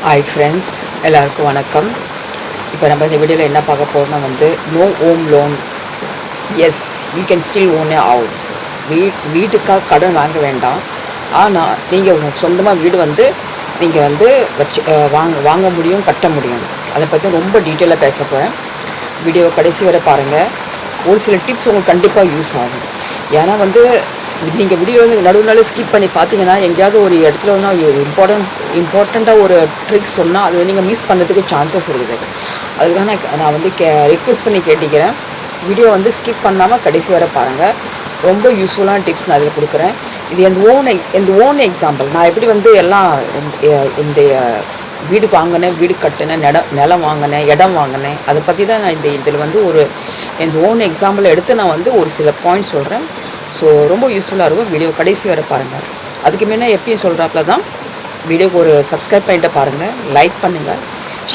Hi friends, எல்லாருக்கும் வணக்கம். இப்போ நம்ம இந்த வீடியோவில் என்ன பார்க்க போகிறோம்னா no home loan. Yes, you can still own a house. வீட்டுக்காக கடன் வாங்க வேண்டாம். ஆனால் நீங்கள் உங்கள் சொந்தமாக வீடு நீங்கள் வச்சு வாங்க முடியும், கட்ட முடியும். அதை பற்றி ரொம்ப டீட்டெயிலாக பேச போகிறேன். வீடியோ கடைசி வரை பாருங்கள். ஒரு சில டிப்ஸ் உங்களுக்கு கண்டிப்பாக யூஸ் ஆகும். ஏன்னா நீங்கள் வீடியோ நடுவுனால ஸ்கிப் பண்ணி பார்த்தீங்கன்னா எங்கேயாவது ஒரு இடத்துல இம்பார்ட்டண்ட்டாக ஒரு ட்ரிக்ஸ் சொன்னால் அது நீங்கள் மிஸ் பண்ணுறதுக்கு சான்சஸ் இருக்குது. அதுதான் நான் ரிக்வெஸ்ட் பண்ணி கேட்டுக்கிறேன். வீடியோ ஸ்கிப் பண்ணாமல் கடைசி வரை பாருங்கள். ரொம்ப யூஸ்ஃபுல்லான டிப்ஸ் நான் அதில் கொடுக்குறேன். இது எந்த ஓன் எக்ஸாம்பிள். நான் எப்படி எல்லாம் இந்த வீடு வாங்கினேன், வீடு கட்டினேன், நிலம் வாங்கினேன், இடம் வாங்கினேன், அதை பற்றி தான் நான் இதில் எந்த ஓன் எக்ஸாம்பிள் எடுத்து நான் ஒரு சில பாயிண்ட்ஸ் சொல்கிறேன். ஸோ ரொம்ப யூஸ்ஃபுல்லாக இருக்கும். வீடியோ கடைசி வரை பாருங்கள். அதுக்கு முன்னே எப்பயும் சொல்கிறாப்புல தான் வீடியோக்கு ஒரு சப்ஸ்கிரைப் பண்ணிட்டு பாருங்கள், லைக் பண்ணுங்கள்,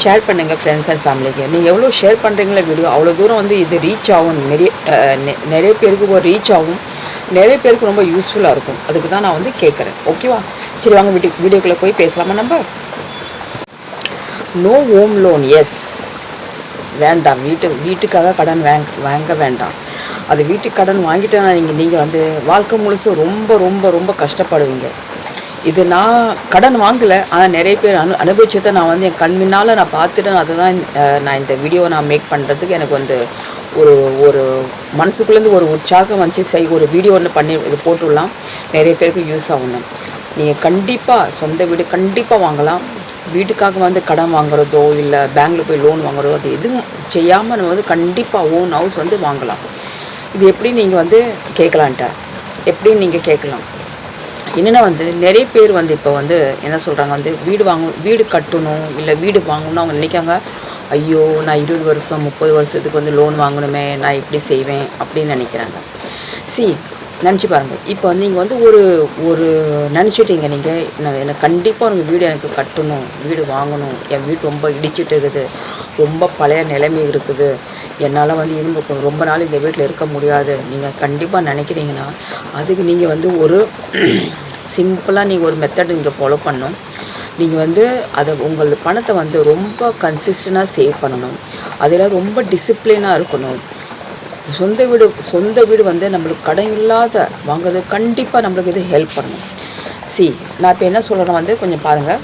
ஷேர் பண்ணுங்கள் ஃப்ரெண்ட்ஸ் அண்ட் ஃபேமிலிக்கு. நீங்கள் எவ்வளோ ஷேர் பண்ணுறீங்களா வீடியோ, அவ்வளோ தூரம் இது ரீச் ஆகும். நிறைய பேருக்கு ஒரு ரீச் ஆகும், நிறைய பேருக்கு ரொம்ப யூஸ்ஃபுல்லாக இருக்கும். அதுக்கு தான் நான் கேட்குறேன். ஓகேவா? சரி, வாங்க வீடியோக்குள்ளே போய் பேசலாமா நம்ம. No home loan. எஸ், வேண்டாம். வீட்டுக்காக கடன் வாங்க வேண்டாம். அது வீட்டுக்கு கடன் வாங்கிட்டேன்னா நீங்கள் வாழ்க்கை முழுசு ரொம்ப ரொம்ப ரொம்ப கஷ்டப்படுவீங்க. இது நான் கடன் வாங்கலை, ஆனால் நிறைய பேர் அனுபவிச்சதை நான் என் கண் முன்னால் நான் பார்த்துட்டேன். அதுதான் நான் இந்த வீடியோவை நான் மேக் பண்ணுறதுக்கு எனக்கு ஒரு மனசுக்குள்ளேருந்து ஒரு உற்சாகம் வந்துச்சு. ஒரு வீடியோ ஒன்று பண்ணி இது போட்டுடலாம், நிறைய பேருக்கு யூஸ் ஆகணும். நீங்கள் கண்டிப்பாக சொந்த வீடு கண்டிப்பாக வாங்கலாம். வீட்டுக்காக கடன் வாங்குறதோ இல்லை பேங்க்கில் போய் லோன் வாங்குறதோ அது எதுவும் செய்யாமல் நம்ம கண்டிப்பாக ஓன் ஹவுஸ் வாங்கலாம். இது எப்படி நீங்கள் கேட்கலான்ட்ட எப்படி நீங்கள் கேட்கலாம் என்னென்னா நிறைய பேர் இப்போ என்ன சொல்கிறாங்க, வீடு கட்டணும் இல்லை வீடு வாங்கணும்னு அவங்க நினைக்காங்க. ஐயோ, நான் 20 வருஷம் 30 வருஷத்துக்கு லோன் வாங்கணுமே, நான் எப்படி செய்வேன் அப்படின்னு நினைக்கிறாங்க. நினச்சி பாருங்கள். இப்போ நீங்கள் ஒரு நினச்சிட்டீங்க, எனக்கு கண்டிப்பாக உங்கள் வீடு எனக்கு கட்டணும், வீடு வாங்கணும், என் வீடு ரொம்ப இடிச்சிட்டு இருக்குது, ரொம்ப பழைய நிலைமை இருக்குது, என்னால் ரொம்ப நாள் இந்த வீட்டில் இருக்க முடியாது நீங்கள் கண்டிப்பாக நினைக்கிறீங்கன்னா, அதுக்கு நீங்கள் ஒரு சிம்பிளாக நீங்கள் ஒரு மெத்தட் நீங்கள் ஃபாலோ பண்ணணும். நீங்கள் அதை உங்களது பணத்தை ரொம்ப கன்சிஸ்டண்டாக சேவ் பண்ணணும். அதில் ரொம்ப டிசிப்ளினாக இருக்கணும். சொந்த வீடு நம்மளுக்கு கடன் இல்லாத வாங்குறது கண்டிப்பாக நம்மளுக்கு இது ஹெல்ப் பண்ணணும். நான் இப்போ என்ன சொல்கிறேன்னா கொஞ்சம் பாருங்கள்.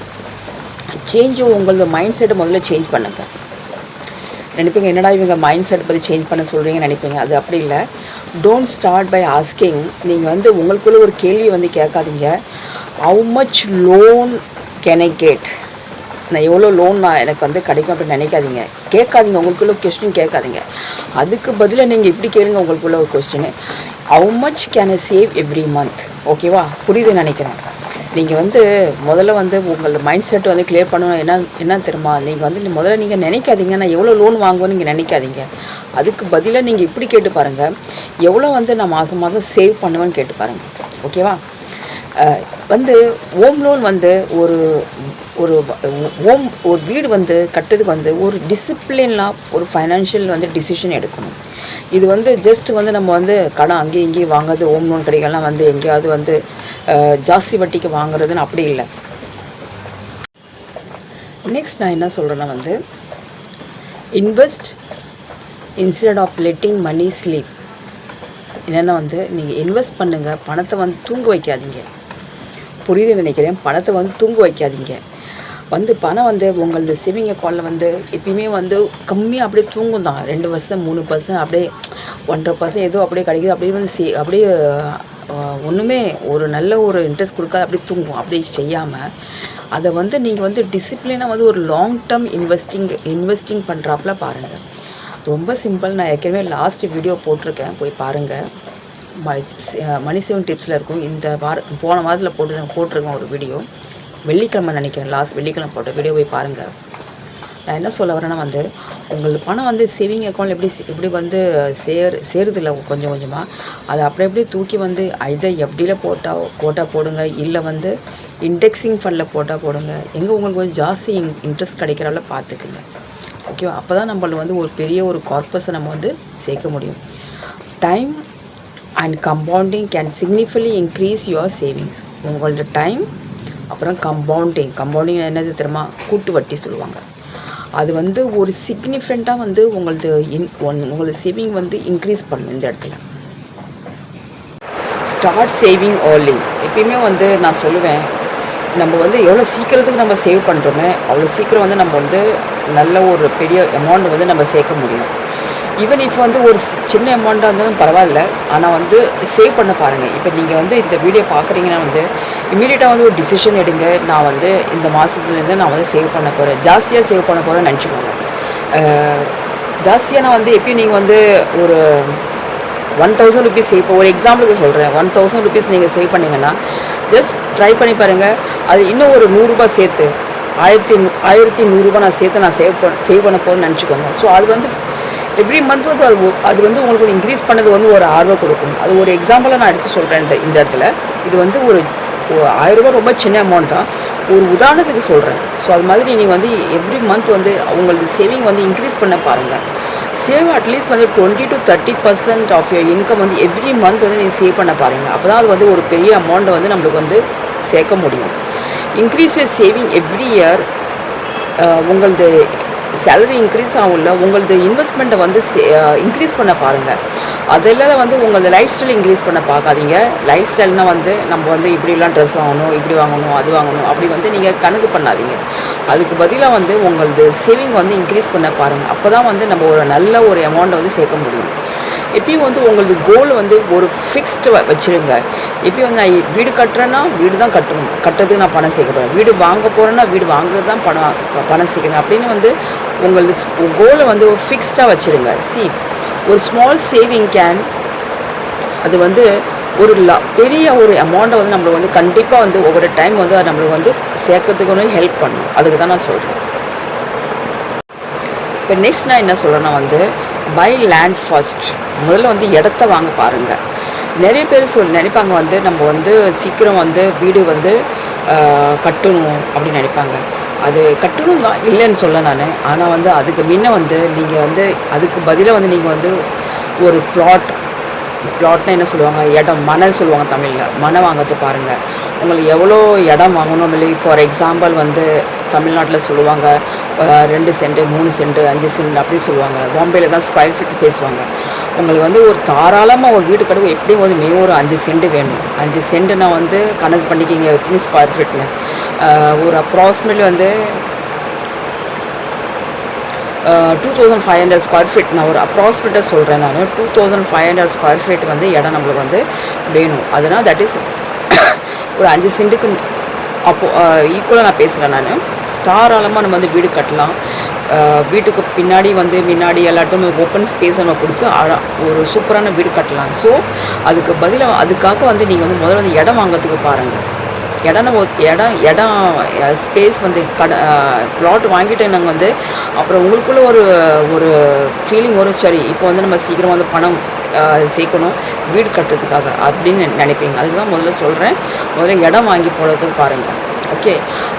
உங்களோட மைண்ட் செட்டை முதல்ல சேஞ்ச் பண்ணுங்கள். நினைப்பீங்க, என்னடா இவங்க மைண்ட் செட் பற்றி சேஞ்ச் பண்ண சொல்கிறீங்கன்னு நினைப்பீங்க. அது அப்படி இல்லை. Don't start by asking. நீங்கள் உங்களுக்குள்ளே ஒரு கேள்வி கேட்காதீங்க. How much loan can I get, நான் எவ்வளோ லோன் எனக்கு கிடைக்கும் அப்படின்னு நினைக்காதீங்க, கேட்காதீங்க. உங்களுக்குள்ள கொஸ்டின் கேட்காதீங்க. அதுக்கு பதிலாக நீங்கள் இப்படி கேளுங்க. உங்களுக்குள்ள ஒரு question, how much can I save every month. ஓகேவா? புரியுதுன்னு நினைக்கிறேன். நீங்கள் முதல்ல உங்களோட மைண்ட் செட் கிளியர் பண்ணணும். என்ன தெரியுமா, நீங்கள் முதல்ல நீங்கள் நினைக்காதீங்க நான் எவ்வளோ லோன் வாங்குவேன்னு நீங்கள் நினைக்காதீங்க. அதுக்கு பதிலாக நீங்கள் இப்படி கேட்டு பாருங்கள், எவ்வளோ நான் மாதம் சேவ் பண்ணுவேன்னு கேட்டு பாருங்கள். ஓகேவா? ஹோம் லோன் ஒரு ஒரு வீடு கட்டுறதுக்கு ஒரு டிசிப்ளின்லாம் ஒரு ஃபைனான்ஷியல் டிசிஷன் எடுக்கணும். இது ஜஸ்ட் நம்ம கடன் அங்கேயும் இங்கேயும் வாங்குறது, ஹோம் லோன் கிடைக்கலாம் எங்கேயாவது ஜாஸ்தி வட்டிக்கு வாங்குறதுன்னு அப்படி இல்லை. நெக்ஸ்ட் நான் என்ன சொல்கிறேன்னா invest instead of letting money sleep. என்னென்னா நீங்கள் இன்வெஸ்ட் பண்ணுங்கள், பணத்தை தூங்க வைக்காதீங்க. புரியுதுன்னு நினைக்கிறேன். பணத்தை தூங்க வைக்காதீங்க. பணம் உங்களது சேவிங் அக்கௌண்ட்டில் எப்பயுமே கம்மியாக அப்படியே தூங்கும் தான். 2% 3% அப்படியே 1.5% ஏதோ அப்படியே கிடைக்குது. அப்படியே அப்படியே ஒன்றுமே ஒரு நல்ல ஒரு இன்ட்ரெஸ்ட் கொடுக்காது, அப்படியே தூங்கும். அப்படி செய்யாமல் அதை நீங்கள் டிசிப்ளினாக ஒரு லாங் டேர்ம் இன்வெஸ்டிங் பண்ணுறாப்புல பாருங்கள். ரொம்ப சிம்பிள். நான் ஏற்கனவே லாஸ்ட் வீடியோ போட்டிருக்கேன், போய் பாருங்கள். மணி சேவிங் டிப்ஸில் இருக்கும். இந்த போன வாரத்தில் போட்டிருக்கேன் ஒரு வீடியோ. வெள்ளிக்கிழமை நினைக்கிறேன், லாஸ்ட் வெள்ளிக்கிழமை போட்ட வீடியோ போய் பாருங்கள். நான் என்ன சொல்ல வரேன்னா உங்களுக்கு பணம் சேவிங் அக்கௌண்ட் எப்படி சேருதில்ல கொஞ்சம் கொஞ்சமாக, அதை அப்படியே தூக்கி இதை எப்படியில் போட்டால் போடுங்க, இல்லை இண்டெக்ஸிங் ஃபண்டில் போட்டால் போடுங்க. எங்கே உங்களுக்கு கொஞ்சம் ஜாஸ்தி இன்ட்ரெஸ்ட் கிடைக்கிறவள பார்த்துக்குங்க. ஓகேவா? அப்போ தான் நம்மள ஒரு பெரிய ஒரு கார்பஸை நம்ம சேர்க்க முடியும். Time and compounding can significantly increase your savings. உங்களோட டைம் அப்புறம் கம்பவுண்டிங் என்னது தெரியுமா, கூட்டு வட்டி சொல்லுவாங்க. அது வந்து ஒரு சிக்னிஃபிகண்ட்டாக வந்து உங்களது சேவிங் வந்து இன்க்ரீஸ் பண்ணும். இந்த இடத்துல ஸ்டார்ட் சேவிங் ஏர்லி. எப்பயுமே வந்து நான் சொல்லுவேன், நம்ம வந்து எவ்வளோ சீக்கிரத்துக்கு நம்ம சேவ் பண்ணுறோமே அவ்வளோ சீக்கிரம் வந்து நம்ம வந்து நல்ல ஒரு பெரிய அமௌண்ட் வந்து நம்ம சேர்க்க முடியும். ஈவன் இப்போ வந்து ஒரு சின்ன அமௌண்ட்டாக இருந்தாலும் பரவாயில்ல, ஆனால் வந்து சேவ் பண்ண பாருங்கள். இப்போ நீங்கள் வந்து இந்த வீடியோ பார்க்குறீங்கன்னா வந்து இமீடியட்டாக வந்து ஒரு டிசிஷன் எடுங்க. நான் வந்து இந்த மாதத்துலேருந்து நான் வந்து சேவ் பண்ண போகிறேன், ஜாஸ்தியாக சேவ் பண்ண போகிறேன்னு நினச்சிக்கோங்க. ஜாஸ்தியாக நான் வந்து எப்பயும் நீங்கள் வந்து ஒரு 1000 ருபீஸ் சேவ், ஒரு எக்ஸாம்பிளுக்கு சொல்கிறேன், 1000 ருபீஸ் நீங்கள் சேவ் பண்ணிங்கன்னா ஜஸ்ட் ட்ரை பண்ணி பாருங்கள். அது இன்னும் ஒரு 100 ரூபா சேர்த்து 1100 ரூபா நான் சேர்த்து நான் சேவ் பண்ண போகிறேன்னு நினச்சிக்கோங்க. ஸோ அது வந்து எவ்ரி மந்த் வந்து அது வந்து உங்களுக்கு இன்க்ரீஸ் பண்ணது வந்து ஒரு ஆர்வம் கொடுக்கும். அது ஒரு எக்ஸாம்பிளாக நான் எடுத்து சொல்கிறேன். இந்த இடத்துல இது வந்து ஒரு 1000 ரூபா ரொம்ப சின்ன அமௌண்ட் தான், ஒரு உதாரணத்துக்கு சொல்கிறேன். ஸோ அது மாதிரி நீங்கள் வந்து எவ்ரி மந்த் வந்து உங்களுக்கு சேவிங் வந்து இன்க்ரீஸ் பண்ண பாருங்கள். சேவ் அட்லீஸ்ட் வந்து 20 to 30% ஆஃப் யுவர் இன்கம் வந்து எவ்ரி மந்த் வந்து நீங்கள் சேவ் பண்ண பாருங்கள். அப்போ தான் அது வந்து ஒரு பெரிய அமௌண்ட்டை வந்து நம்மளுக்கு வந்து சேர்க்க முடியும். Increase your saving every year. உங்களது சேலரி இன்க்ரீஸ் ஆகும்ல, உங்களது இன்வெஸ்ட்மெண்ட்டை வந்து இன்க்ரீஸ் பண்ண பாருங்கள். அதெல்லாம் வந்து உங்களது லைஃப் ஸ்டைல் இன்க்ரீஸ் பண்ண பார்க்காதீங்க. லைஃப் ஸ்டைல்னால் வந்து நம்ம வந்து இப்படிலாம் ட்ரெஸ் வாங்கணும், இப்படி வாங்கணும், அது வாங்கணும், அப்படி வந்து நீங்கள் கணக்கு பண்ணாதீங்க. அதுக்கு பதிலாக வந்து உங்களது சேவிங் வந்து இன்க்ரீஸ் பண்ண பாருங்கள். அப்போ தான் வந்து நம்ம ஒரு நல்ல ஒரு அமௌண்ட்டை வந்து சேர்க்க முடியும். எப்பயும் வந்து உங்களது கோல் வந்து ஒரு ஃபிக்ஸ்டு வச்சுருங்க. எப்பயும் வந்து நான் வீடு கட்டுறேன்னா வீடு தான் கட்டுறதுக்கு நான் பணம் சேர்க்க போகிறேன், வீடு வாங்க போகிறேன்னா வீடு வாங்குறது தான் பணம் சேர்க்கணும் அப்படின்னு வந்து உங்களது கோலை வந்து ஒரு ஃபிக்ஸ்டாக வச்சுருங்க. ஒரு ஸ்மால் சேவிங் அது வந்து ஒரு பெரிய ஒரு அமௌண்ட்டை வந்து நம்மளுக்கு வந்து கண்டிப்பாக வந்து ஒவ்வொரு டைம் வந்து அது நம்மளுக்கு வந்து சேர்க்கறதுக்கு வந்து ஹெல்ப் பண்ணும். அதுக்கு தான் நான் சொல்கிறேன். இப்போ நெக்ஸ்ட் நான் என்ன சொல்கிறேன்னா வந்து பை லேண்ட் ஃபர்ஸ்ட். முதல்ல வந்து இடத்த வாங்க பாருங்கள். நிறைய பேர் நினைப்பாங்க வந்து நம்ம வந்து சீக்கிரம் வந்து வீடு வந்து கட்டணும் அப்படின்னு நினைப்பாங்க. அது கட்டணும் தான், இல்லைன்னு சொல்ல நான். ஆனால் வந்து அதுக்கு முன்ன வந்து நீங்கள் வந்து அதுக்கு பதிலாக வந்து நீங்கள் வந்து ஒரு பிளாட்னா என்ன சொல்லுவாங்க, இடம், மனை சொல்லுவாங்க தமிழில், மனை வாங்கிறது பாருங்கள். உங்களுக்கு எவ்வளோ இடம் வாங்கணும் இல்லை. ஃபார் எக்ஸாம்பிள் வந்து தமிழ்நாட்டில் சொல்லுவாங்க 2 சென்ட் 3 சென்ட் 5 சென்ட் அப்படி சொல்லுவாங்க. பாம்பேயில் தான் ஸ்கொயர் ஃபீட் பேசுவாங்க. உங்களுக்கு வந்து ஒரு தாராளமாக ஒரு வீடு கட்டுவோம் எப்படியும் வந்து மிகவும் ஒரு 5 சென்ட் வேணும். 5 சென்ட்டுனா வந்து கணக்கு பண்ணிக்கிங்க எத்தனை ஸ்கொயர் ஃபீட்னு. ஒரு அப்ராக்சிமேட்லி வந்து 2500 ஸ்கொயர் ஃபீட். நான் ஒரு அப்ராக்சிமேட்டாக சொல்கிறேன். நான் 2500 ஸ்கொயர் ஃபீட் வந்து இடம் நம்மளுக்கு வந்து வேணும். அதனால் தட் இஸ் ஒரு 5 சென்ட்டுக்கு ஈக்குவலாக நான் பேசுகிறேன். நான் தாராளமாக நம்ம வந்து வீடு கட்டலாம். வீட்டுக்கு முன்னாடி எல்லாத்தையுமே ஓப்பன் ஸ்பேஸ் நம்ம கொடுத்து ஒரு சூப்பரான வீடு கட்டலாம். ஸோ அதுக்காக வந்து நீங்கள் வந்து முதல்ல வந்து இடம் வாங்கிறதுக்கு பாருங்கள். இடம் ஸ்பேஸ் வந்து ப்ளாட் வாங்கிட்டு நாங்கள் வந்து அப்புறம் உங்களுக்குள்ள ஒரு ஃபீலிங் வரும், சரி இப்போ வந்து நம்ம சீக்கிரம் வந்து பணம் சேர்க்கணும் வீடு கட்டுறதுக்காக அப்படின்னு நினைப்பீங்க. அதுக்கு தான் முதல்ல சொல்கிறேன், முதல்ல இடம் வாங்கி போடுறதுக்கு பாருங்கள். ஓகே,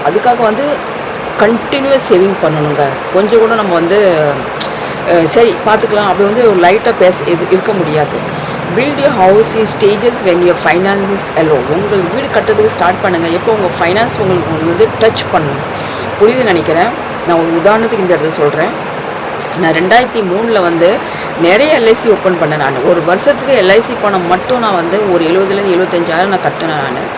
அதுக்காக வந்து கண்டினியூஸ் சேவிங் பண்ணணுங்க. கொஞ்சம் கூட நம்ம வந்து சரி பார்த்துக்கலாம் அப்படி வந்து ஒரு லைட்டாக இருக்க முடியாது. Build your house in stages when your finances allow. உங்களுக்கு வீடு கட்டுறதுக்கு ஸ்டார்ட் பண்ணுங்கள் எப்போ உங்கள் ஃபைனான்ஸ் உங்களுக்கு வந்து டச் பண்ணணும். புரியுது நினைக்கிறேன். நான் ஒரு உதாரணத்துக்கு இந்த இடத்துல சொல்கிறேன். நான் 2003 வந்து நிறைய எல்ஐசி ஓப்பன் பண்ணேன். நான் ஒரு வருஷத்துக்கு எல்ஐசி பணம் மட்டும் நான் வந்து ஒரு 70,000 75,000 நான் கட்டினேன் நான்.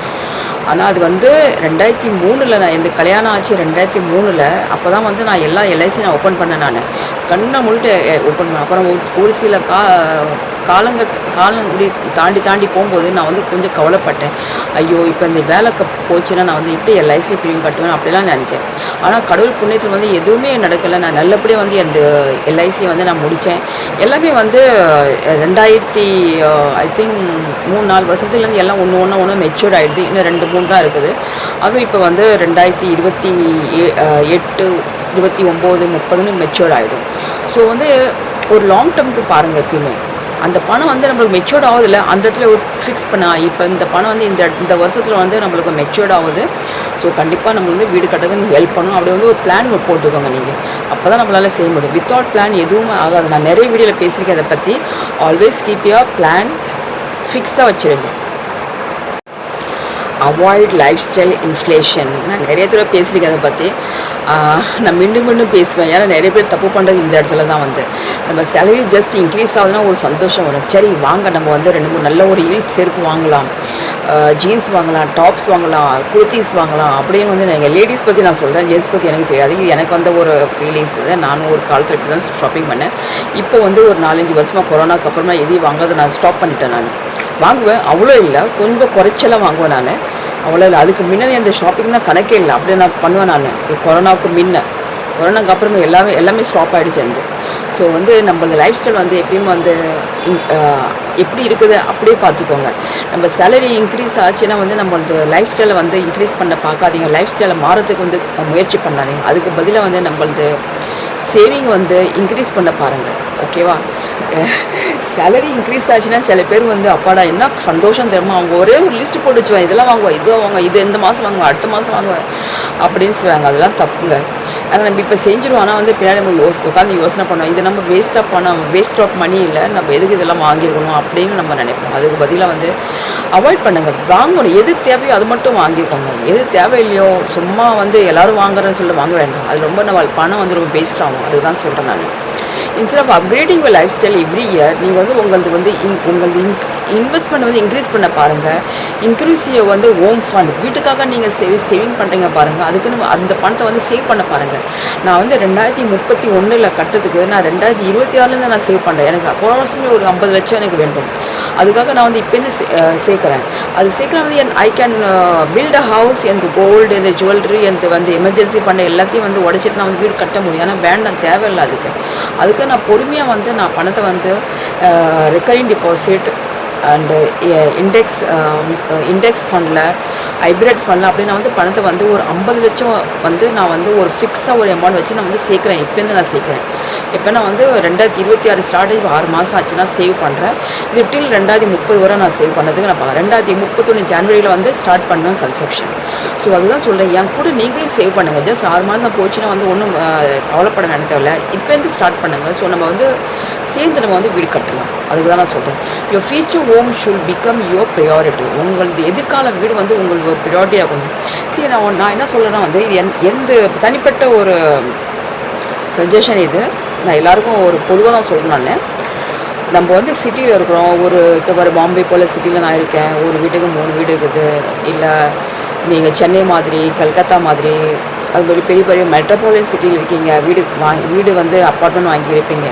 ஆனால் அது வந்து 2003 நான் இந்த கல்யாணம் ஆச்சு 2003. அப்போ தான் வந்து நான் எல்லா எல்ஐசி நான் ஓப்பன் பண்ணேன். நான் கண்ணை முழுட்டு ஓப்பன் பண்ணேன். அப்புறம் ஒரு சில காலம் தாண்டி போகும்போது நான் வந்து கொஞ்சம் கவலைப்பட்டேன். ஐயோ இப்போ இந்த வேலை போச்சுன்னா நான் வந்து எப்படி எல்ஐசி ப்ரீமியம் கட்டுவேன் அப்படிலாம் நினச்சேன். ஆனால் கடவுள் புண்ணியத்தில் வந்து எதுவுமே நடக்கலை. நான் நல்லபடியாக வந்து அந்த எல்ஐசியை வந்து நான் முடித்தேன். எல்லாமே வந்து 2000 ஐ திங்க் 3-4 வருஷத்துலேருந்து எல்லாம் ஒன்று மெச்சூர்ட் ஆகிடுது. இன்னும் 2-3 தான் இருக்குது. அதுவும் இப்போ வந்து 2028 29 30 மெச்சூர்ட் ஆகிடும். ஸோ வந்து ஒரு லாங் டேர்முக்கு பாருங்கள். எப்பயுமே அந்த பணம் வந்து நம்மளுக்கு மெச்சூர்ட் ஆகுதில்ல, அந்த இடத்துல ஒரு ஃபிக்ஸ் இப்போ இந்த பணம் வந்து இந்த வருஷத்தில் வந்து நம்மளுக்கு மெச்சூர்ட் ஆகுது. ஸோ கண்டிப்பாக நம்ம வந்து வீடு கட்டுறதுக்கு ஹெல்ப் பண்ணணும். அப்படி வந்து ஒரு பிளான் போட்டுக்கோங்க நீங்கள். அப்போ தான் நம்மளால் செய்ய முடியும். வித்தவுட் பிளான் எதுவும் ஆகாது. நான் நிறைய வீடியோவில் பேசியிருக்கேன் அதை பற்றி. ஆல்வேஸ் கீப் யுவர் பிளான் ஃபிக்ஸாக வச்சுருங்க. Avoid life style inflation. நான் நிறைய தடவை பேசியிருக்கேன் அதை பற்றி. நான் மீண்டும் மீண்டும் பேசுவேன். ஏன்னா நிறைய பேர் தப்பு பண்ணுறது இந்த இடத்துல தான் வந்து நம்ம சேலரி ஜஸ்ட் இன்க்ரீஸ் ஆகுதுன்னா ஒரு சந்தோஷம் வரும். சரி வாங்க நம்ம வந்து 2 3 நல்ல ஒரு ஹீல்ஸ் செருப்பு வாங்கலாம், ஜீன்ஸ் வாங்கலாம், டாப்ஸ் வாங்கலாம், குர்த்திஸ் வாங்கலாம் அப்படின்னு வந்து நீங்கள் லேடிஸ் பற்றி நான் சொல்கிறேன். ஜென்ஸ் பற்றி எனக்கு தெரியாது. எனக்கு வந்து ஒரு ஃபீலிங்ஸ் இது. நானும் ஒரு காலத்தில் இப்படி தான் ஷாப்பிங் பண்ணேன். இப்போ வந்து ஒரு 4 5 வருஷமாக கொரோனாக்கு அப்புறமா எதையும் வாங்காத நான் ஸ்டாப் பண்ணிட்டேன். நான் வாங்குவேன், அவ்வளோ இல்லை, கொஞ்சம் குறைச்செல்லாம் வாங்குவேன். நான் அவ்வளோ இல்லை. அதுக்கு முன்னாடி அந்த ஷாப்பிங் தான் கணக்கே இல்லை. அப்படியே நான் பண்ணுவேன். நான் கொரோனாவுக்கு கொரோனாக்கு அப்புறமா எல்லாமே ஸ்டாப் ஆகிடுச்சு வந்து. ஸோ வந்து நம்மளோட லைஃப் ஸ்டைல் வந்து எப்பயும் வந்து எப்படி இருக்குது அப்படியே பார்த்துக்கோங்க. நம்ம சேலரி இன்க்ரீஸ் ஆச்சுன்னா வந்து நம்மளது லைஃப் ஸ்டைலை வந்து இன்க்ரீஸ் பண்ண பார்க்காதீங்க. லைஃப் ஸ்டைலை மாறதுக்கு வந்து முயற்சி பண்ணாதீங்க. அதுக்கு பதிலாக வந்து நம்மளது சேவிங் வந்து இன்க்ரீஸ் பண்ண பாருங்கள். ஓகேவா? சேலரி இன்க்ரீஸ் ஆச்சுன்னா சில பேர் வந்து அப்பாடா என்ன சந்தோஷம் தெரியுமா, அவங்க ஒரே ஒரு லிஸ்ட்டு போட்டு வச்சுவாங்க. இதெல்லாம் வாங்குவேன், இதுவாக வாங்குவேன், இது இந்த மாதம் வாங்குவேன், அடுத்த மாதம் வாங்குவேன் அப்படின்னு சொல்லுவாங்க. அதெல்லாம் தப்புங்க. ஆனால் நம்ம இப்போ செஞ்சுருவோம். ஆனால் வந்து பின்னாடி நம்ம உட்காந்து யோசனை பண்ணோம், இது நம்ம வேஸ்ட் ஆஃப் மணி இல்லை, நம்ம எதுக்கு இதெல்லாம் வாங்கியிருக்கணும் அப்படின்னு நம்ம நினைப்போம். அதுக்கு பதிலாக வந்து அவாய்ட் பண்ணுங்கள். வாங்கணும், எது தேவையோ அது மட்டும் வாங்கிக்கோங்க. எது தேவையில்லையோ சும்மா வந்து எல்லோரும் வாங்குறேன்னு சொல்லி வாங்க வேண்டாம். அது ரொம்ப நம்ம பணம் வந்து ரொம்ப வேஸ்ட் ஆகும். அதுதான் சொல்கிறேன் நான். Instead of upgrading your lifestyle every year, நீங்கள் வந்து உங்களது இன்வெஸ்ட்மெண்ட் வந்து இன்க்ரீஸ் பண்ண பாருங்கள். இன்க்ரீஸ் வந்து ஹோம் ஃபண்ட், வீட்டுக்காக நீங்கள் சேவிங் பண்ணுறீங்க பாருங்கள். அதுக்குன்னு அந்த பணத்தை வந்து சேவ் பண்ண பாருங்கள். நான் வந்து 2031 கட்டுறதுக்கு நான் 2026 நான் சேவ் பண்ணுறேன். எனக்கு போன வருஷமே ஒரு 50 லட்சம் எனக்கு வேண்டும். அதுக்காக நான் வந்து இப்போருந்து சேர்க்குறேன். அது சேர்க்குறேன் வந்து I can build a house, இந்த கோல்டு, இந்த ஜுவல்லரி, இந்த வந்து எமர்ஜென்சி பண்ண எல்லாத்தையும் வந்து உடச்சிட்டு நான் வந்து வீடு கட்ட முடியும். ஆனால் வேண்டாம், தேவையில்லை. அதுக்கு நான் பொறுமையாக வந்து நான் பணத்தை வந்து ரெக்கரிங் டிபாசிட் அண்டு இண்டெக்ஸ் ஃபண்டில், ஹைப்ரிட் ஃபண்டில் அப்படி நான் வந்து பணத்தை வந்து ஒரு 50 லட்சம் வந்து நான் வந்து ஒரு ஃபிக்ஸாக ஒரு அமௌண்ட் வச்சு நான் வந்து சேர்க்குறேன். இப்போருந்து நான் சேர்க்குறேன். இப்போ நான் வந்து 2026 ஸ்டார்ட் 6 மாதம் ஆச்சுன்னா சேவ் பண்ணுறேன். இது டில் 2030 வரை நான் சேவ் பண்ணதுக்கு நான் 2031 ஜனவரியில் வந்து ஸ்டார்ட் பண்ணுவேன் கன்ஸ்ட்ரக்ஷன். ஸோ அதுதான் சொல்கிறேன், என் கூட நீங்களே சேவ் பண்ணுங்கள். ஜஸ்ட் 6 மாதம் போச்சுன்னா வந்து ஒன்றும் கவலைப்பட நினைத்தவில்லை. இப்போருந்து ஸ்டார்ட் பண்ணுங்கள். ஸோ நம்ம வந்து சேர்ந்து நம்ம வந்து வீடு கட்டலாம். அதுக்கு தான் நான் சொல்கிறேன். Your future home should become your priority. உங்களது எதிர்கால வீடு வந்து உங்களுக்கு ப்ரையாரிட்டி ஆகணும். சரி, நான் என்ன சொல்கிறேன்னா வந்து எந்த தனிப்பட்ட ஒரு சஜஷன் இது நான் எல்லாருக்கும் ஒரு பொதுவாக தான் சொல்கிறேன். நம்ம வந்து சிட்டியில் இருக்கிறோம். இப்போ வர பாம்பே போல் சிட்டியில் நான் இருக்கேன். ஒரு வீட்டுக்கு 3 வீடு இருக்குது. இல்லை நீங்கள் சென்னை மாதிரி, கல்கத்தா மாதிரி, அது மாதிரி பெரிய பெரிய மெட்ரோபாலியன் சிட்டியில் இருக்கீங்க. வீடு வந்து அப்பார்ட்மெண்ட் வாங்கியிருப்பீங்க.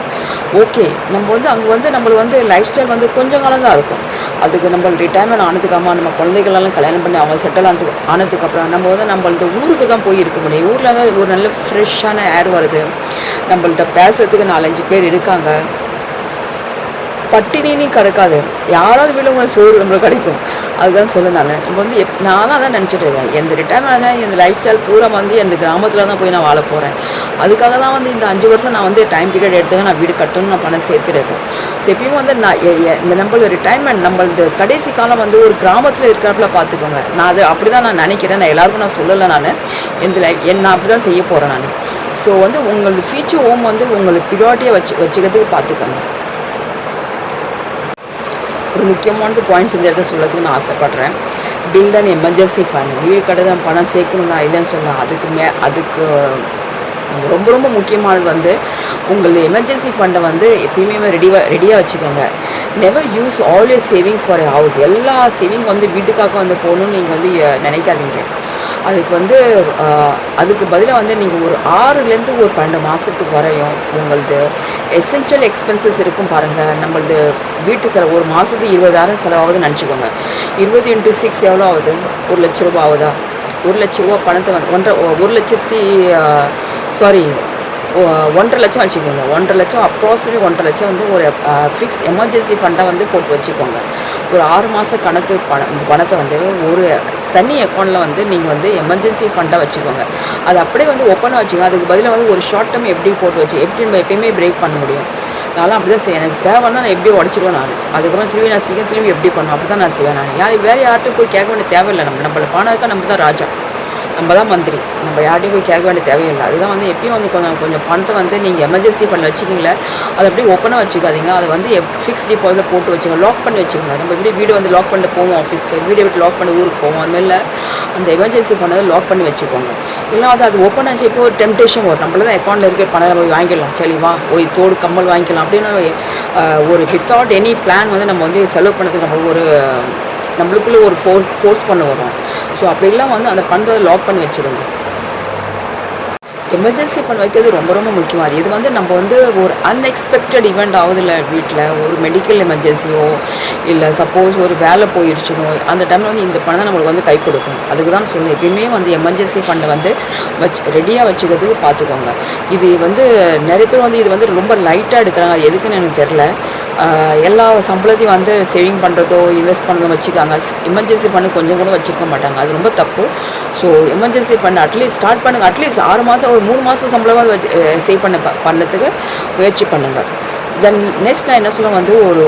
ஓகே, நம்ம வந்து அங்கே வந்து நம்மளுக்கு வந்து லைஃப் ஸ்டைல் வந்து கொஞ்சம் காலம் தான் இருக்கும். அதுக்கு நம்ம ரிட்டையர்மெண்ட் ஆனதுக்காக நம்ம குழந்தைகளெல்லாம் கல்யாணம் பண்ணி அவங்க செட்டில் ஆனதுக்கப்புறம் நம்ம வந்து நம்மளது ஊருக்கு தான் போய் இருக்க முடியும். ஊரில் வந்து ஒரு நல்ல ஃப்ரெஷ்ஷான ஏர் வருது. நம்மள்ட்ட பேசுறதுக்கு 4 5 பேர் இருக்காங்க. பட்டினி கிடக்காது. யாராவது வீட்டில் உங்களுக்கு சோறு நம்மளுக்கு கிடைக்கும். அதுதான் சொல்ல நான். இப்போ வந்து நானும் தான் நினச்சிட்டு இருக்கேன். எந்த ரிட்டையர்மெண்ட் தான் இந்த லைஃப் ஸ்டைல் பூரா வந்து எந்த கிராமத்தில் தான் போய் நான் வாழ போகிறேன். அதுக்காக தான் வந்து இந்த 5 வருஷம் நான் வந்து டைம் பீரியட் எடுத்துக்க நான் வீடு கட்டணும்னு நான் பணம் சேர்த்துருக்கேன். ஸோ எப்பயும் வந்து நான் இந்த நம்மளோட ரிட்டையர்மெண்ட் நம்மளது கடைசி காலம் வந்து ஒரு கிராமத்தில் இருக்கிறப்பல பார்த்துக்கோங்க. நான் அது அப்படி தான் நான் நினைக்கிறேன். நான் எல்லாருக்கும் நான் சொல்லலை. நான் நான் அப்படி தான் செய்ய போகிறேன் நான். ஸோ வந்து உங்களது ஃபியூச்சர் ஹோம் வந்து உங்களுக்கு ப்ரியாரிட்டியாக வச்சுக்கிறதுக்கு பார்த்துக்கோங்க. ஒரு முக்கியமானது பாயிண்ட்ஸ் இந்த இடத்துல சொல்கிறதுக்கு நான் ஆசைப்பட்றேன். Build and emergency fund. வீடு கட்ட பணம் சேர்க்கணும் நான் இல்லைன்னு சொல்லலாம். அதுக்கு ரொம்ப ரொம்ப முக்கியமானது வந்து உங்களது எமர்ஜென்சி ஃபண்டை வந்து எப்பயுமே ரெடியாக வச்சுக்கோங்க. Never use all your savings for a house. எல்லா சேவிங் வந்து வீட்டுக்காக வந்து போகணுன்னு நீங்கள் வந்து நினைக்காதீங்க. அதுக்கு பதிலாக வந்து நீங்கள் ஒரு 6லேருந்து ஒரு 12 மாதத்துக்கு வரையும் உங்களது எசென்ஷியல் எக்ஸ்பென்சஸ் இருக்கும் பாருங்கள். நம்மளது வீட்டு செலவு ஒரு மாதத்துக்கு 20,000 செலவாகுதுன்னு நினச்சிக்கோங்க. 20 × 6 எவ்வளோ ஆகுது? 1 லட்ச ரூபா ஆகுதா? 1 லட்ச ரூபா பணத்தை வந்து 1.5 லட்சம் வச்சுக்கோங்க. 1.5 லட்சம் அப்ராக்சிமேட்லி 1.5 லட்சம் வந்து ஒரு ஃபிக்ஸ் எமர்ஜென்சி ஃபண்டை வந்து போட்டு வச்சுக்கோங்க. ஒரு 6 மாத கணக்கு பணத்தை வந்து ஒரு தனி அக்கௌண்ட்டில் வந்து நீங்கள் வந்து எமர்ஜென்சி ஃபண்டை வச்சுக்கோங்க. அது அப்படியே வந்து ஓப்பனாக வச்சுக்கோங்க. அதுக்கு பதிலாக வந்து ஒரு ஷார்ட் டேர்ம் எப்படி போட்டு எப்படி நம்ம எப்பயுமே பிரேக் பண்ண முடியும். நான்லாம் அப்படி தான் செய்வேன். எனக்கு தேவைன்னா நான் எப்படி உடச்சிடுவேன் நான். அதுக்கப்புறம் திரும்பி எப்படி பண்ணுவேன் அப்படி தான் நான் செய்வேன் நான். வேறு யார்கிட்டும் போய் கேட்க வேண்டிய தேவையில்லை. நம்மள பணம் இருக்கா, நம்ம தான் ராஜா. நம்ம தான் மந்திரி, நம்ம யார்ட்டையும் போய் கேட்க வேண்டிய தேவையில்லை. அதுதான் வந்து எப்பயும் வந்து கொஞ்சம் கொஞ்சம் பணத்தை வந்து நீங்கள் எமர்ஜென்சி ஃபண்ட் வச்சுக்கிங்களே, அதை அப்படியே ஓப்பனாக வச்சுக்காதீங்க. அதை வந்து ஃபிக்ஸ் டிபாசிட்டில் போட்டு வச்சுங்க, லாக் பண்ணி வச்சுக்கோங்க. நம்ம வீடு வந்து லாக் பண்ணிட்டு போவோம் ஆஃபீஸ்க்கு, வீடை விட்டு லாக் பண்ணி ஊருக்கு போவோம். அதுமாதிரி அந்த எமர்ஜென்சி ஃபண்டை லாக் பண்ணி வச்சுக்கோங்க. இல்லை அது ஓப்பன் ஆச்சு, இப்போ ஒரு டெம்டேஷன் வரும், நம்மள தான் அக்கௌண்ட்டில் இருக்கிற பணம் போய் வாங்கிக்கலாம், சரி வா போய் தோடு கம்மல் வாங்கிக்கலாம் அப்படின்னு ஒரு வித்தவுட் எனி பிளான் வந்து நம்ம வந்து செலவு பண்ணதுக்கு நம்மளுக்குள்ளே ஒரு ஃபோர்ஸ் பண்ண வரும். ஸோ அப்படிலாம் வந்து அந்த பணத்தை லாக் பண்ணி வச்சுடுங்க. எமர்ஜென்சி ஃபண்ட் வைக்கிறது ரொம்ப ரொம்ப முக்கியமானது. இது வந்து நம்ம வந்து ஒரு அன்எக்ஸ்பெக்டட் ஈவெண்ட் ஆகுதுல்ல, வீட்டில் ஒரு மெடிக்கல் எமர்ஜென்சியோ இல்லை சப்போஸ் ஒரு வேலை போயிடுச்சுனோ, அந்த டைமில் வந்து இந்த பணம் தான் நம்மளுக்கு வந்து கை கொடுக்கும். அதுக்கு தான் சொல்லுவேன், எப்பயுமே வந்து எமர்ஜென்சி ஃபண்டை வந்து ரெடியாக வச்சுக்கிறதுக்கு பார்த்துக்கோங்க. இது வந்து நிறைய பேர் வந்து இது வந்து ரொம்ப லைட்டாக எடுக்கிறாங்க, அது எதுக்குன்னு எனக்கு தெரில. எல்லா சம்பளத்தையும் வந்து சேவிங் பண்ணுறதோ இன்வெஸ்ட் பண்ணுறதோ வச்சுக்காங்க. எமர்ஜென்சி ஃபண்டு கொஞ்சம் கூட வச்சுருக்க மாட்டாங்க, அது ரொம்ப தப்பு. So emergency fund at least start பண்ணுங்கள். அட்லீஸ்ட் 6 மாதம் ஒரு 3 மாதம் சம்பளமாக வச்சு சேவ் பண்ணதுக்கு முயற்சி பண்ணுங்கள். தென் நெக்ஸ்ட் நான் என்ன சொல்ல வந்து ஒரு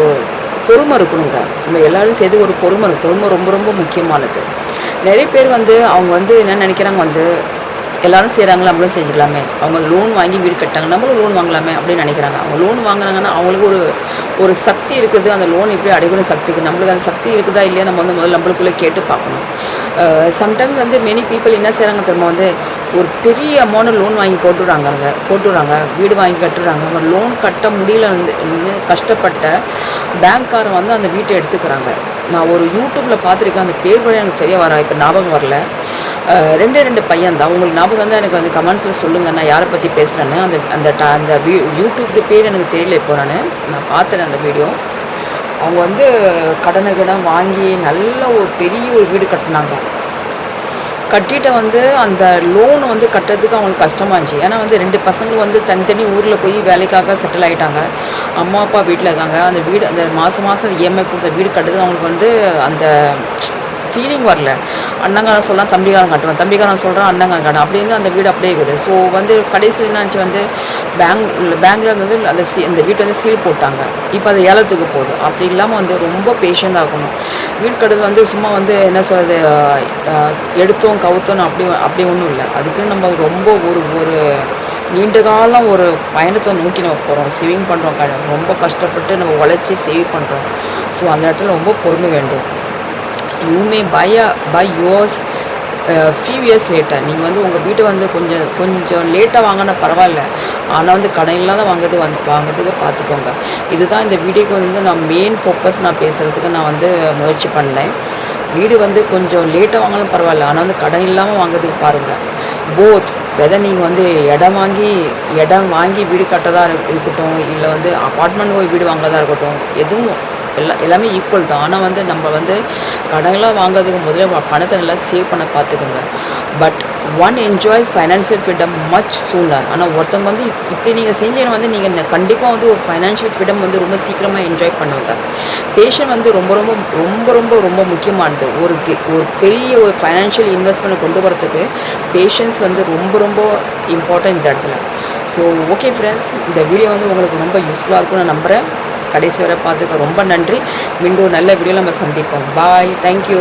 பொறுமை இருக்கணுங்க. நம்ம எல்லோரும் சேர்த்து ஒரு பொறுமை ரொம்ப ரொம்ப முக்கியமானது. நிறைய பேர் வந்து அவங்க வந்து என்ன நினைக்கிறாங்க, வந்து எல்லோரும் செய்கிறாங்களா நம்மளும் செஞ்சுக்கலாமே, அவங்க லோன் வாங்கி வீடு கட்டாங்க நம்மளும் லோன் வாங்கலாமே அப்படின்னு நினைக்கிறாங்க. அவங்க லோன் வாங்குறாங்கன்னா அவங்களுக்கு ஒரு சக்தி இருக்குது, அந்த லோன் எப்படி அடைக்கணும் சக்திக்கு நம்மளுக்கு அந்த சக்தி இருக்குதா இல்லையா நம்ம வந்து முதல்ல நம்மளுக்குள்ளே கேட்டு பார்க்கணும். சம்டைம்ஸ் வந்து மெனி பீப்புள் என்ன செய்கிறாங்க தெரியுமா, வந்து ஒரு பெரிய அமௌண்ட்டு லோன் வாங்கி போட்டுடுறாங்க, வீடு வாங்கி கட்டுறாங்க. அவங்க லோன் கட்ட முடியல வந்து கஷ்டப்பட்ட பேங்க்காரன் வந்து அந்த வீட்டை எடுத்துக்கிறாங்க. நான் ஒரு யூடியூப்பில் பார்த்துருக்கேன், அந்த பேர் கூட எனக்கு தெரிய வரா, இப்போ ஞாபகம் வரல. 2 பையன் தான். உங்களுக்கு ஞாபகம் தான் எனக்கு வந்து கமெண்ட்ஸில் சொல்லுங்கள், நான் யாரை பற்றி பேசுகிறேன்னு. அந்த யூடியூப்க்கு பேர் எனக்கு தெரியல. இப்போ நான் பார்த்துட்டேன் அந்த வீடியோ. அவங்க வந்து கடனை வாங்கி நல்ல ஒரு பெரிய ஒரு வீடு கட்டினாங்க. கட்டிட்டு வந்து அந்த லோன் வந்து கட்டுறதுக்கு அவங்களுக்கு கஷ்டமாக இருந்துச்சு. ஏன்னா வந்து 2 பசங்களும் வந்து தனித்தனி ஊரில் போய் வேலைக்காக செட்டில் ஆகிட்டாங்க. அம்மா அப்பா வீட்டில் இருக்காங்க. அந்த வீடு அந்த மாதம் இஎம்ஐ கொடுத்த வீடு கட்டுறதுக்கு அவங்களுக்கு வந்து அந்த ஃபீலிங் வரல. அண்ணங்காரன் சொல்லலாம், தம்பிக்காரன் கட்டுவேன், தம்பிக்காரன் சொல்கிறான், அண்ணங்காரன் கட்டுவேன், அப்படி இருந்து அந்த வீடு அப்படியே இருக்குது. ஸோ வந்து கடைசியில் என்னாச்சு, வந்து பேங்கில் வந்து அந்த வீட்டை வந்து சீல் போட்டாங்க. இப்போ அது ஏலத்துக்கு போகுது. அப்படி இல்லாமல் வந்து ரொம்ப பேஷண்ட்டாக இருக்கணும். வீடு கட்டுறது வந்து சும்மா வந்து என்ன சொல்கிறது, எடுத்தோம் கவுத்தோன்னு அப்படி ஒன்றும் இல்லை. அதுக்குன்னு நம்ம ரொம்ப ஒரு நீண்ட காலம் ஒரு பயணத்தை நோக்கி நம்ம போகிறோம், சேவிங் பண்ணுறோம், ரொம்ப கஷ்டப்பட்டு நம்ம உழைச்சி சேவ் பண்ணுறோம். ஸோ அந்த இடத்துல ரொம்ப பொறுமை வேண்டும். You may buy yours few years later. நீங்கள் வந்து உங்கள் வீட்டை வந்து கொஞ்சம் லேட்டாக வாங்கினா பரவாயில்ல, ஆனால் வந்து கடன் இல்லாத வாங்கிறதுக்கு பார்த்துக்கோங்க. இதுதான் இந்த வீடியோக்கு வந்து நான் மெயின் ஃபோக்கஸ் நான் பேசுகிறதுக்கு நான் வந்து முயற்சி பண்ணேன். வீடு வந்து கொஞ்சம் லேட்டாக வாங்கினாலும் பரவாயில்ல, ஆனால் வந்து கடன் இல்லாமல் வாங்கிறதுக்கு பாருங்கள். போத் வெதர் நீங்கள் வந்து இடம் வாங்கி வீடு கட்டதாக இருக்கட்டும், இல்லை வந்து அப்பார்ட்மெண்ட் போய் வீடு வாங்குறதா இருக்கட்டும், எதுவும் எல்லாமே ஈக்குவல் தான். ஆனால் வந்து நம்ம வந்து கடன்லாம் வாங்குறதுக்கு முதல்ல பணத்தை நல்லா சேவ் பண்ண பார்த்துக்கோங்க. But one enjoys financial freedom much sooner. ஆனால் ஒருத்தவங்க வந்து இப்படி நீங்கள் செஞ்சீங்கன்னா வந்து நீங்கள் கண்டிப்பாக வந்து ஒரு ஃபைனான்ஷியல் ஃப்ரீடம் வந்து ரொம்ப சீக்கிரமாக என்ஜாய் பண்ணுவாங்க. பேஷன் வந்து ரொம்ப ரொம்ப ரொம்ப ரொம்ப ரொம்ப முக்கியமானது. ஒரு பெரிய ஒரு ஃபைனான்ஷியல் இன்வெஸ்ட்மெண்ட் கொண்டு வரதுக்கு பேஷன்ஸ் வந்து ரொம்ப ரொம்ப இம்பார்ட்டன்ட் இந்த இடத்துல. ஸோ ஓகே ஃப்ரெண்ட்ஸ், இந்த வீடியோ வந்து உங்களுக்கு ரொம்ப யூஸ்ஃபுல்லாக இருக்கும்னு நான் நம்புகிறேன். கடைசி வரை பார்த்துக்க ரொம்ப நன்றி. மீண்டும் நல்ல வீடியோவில் நம்ம சந்திப்போம். பாய், தேங்க்யூ.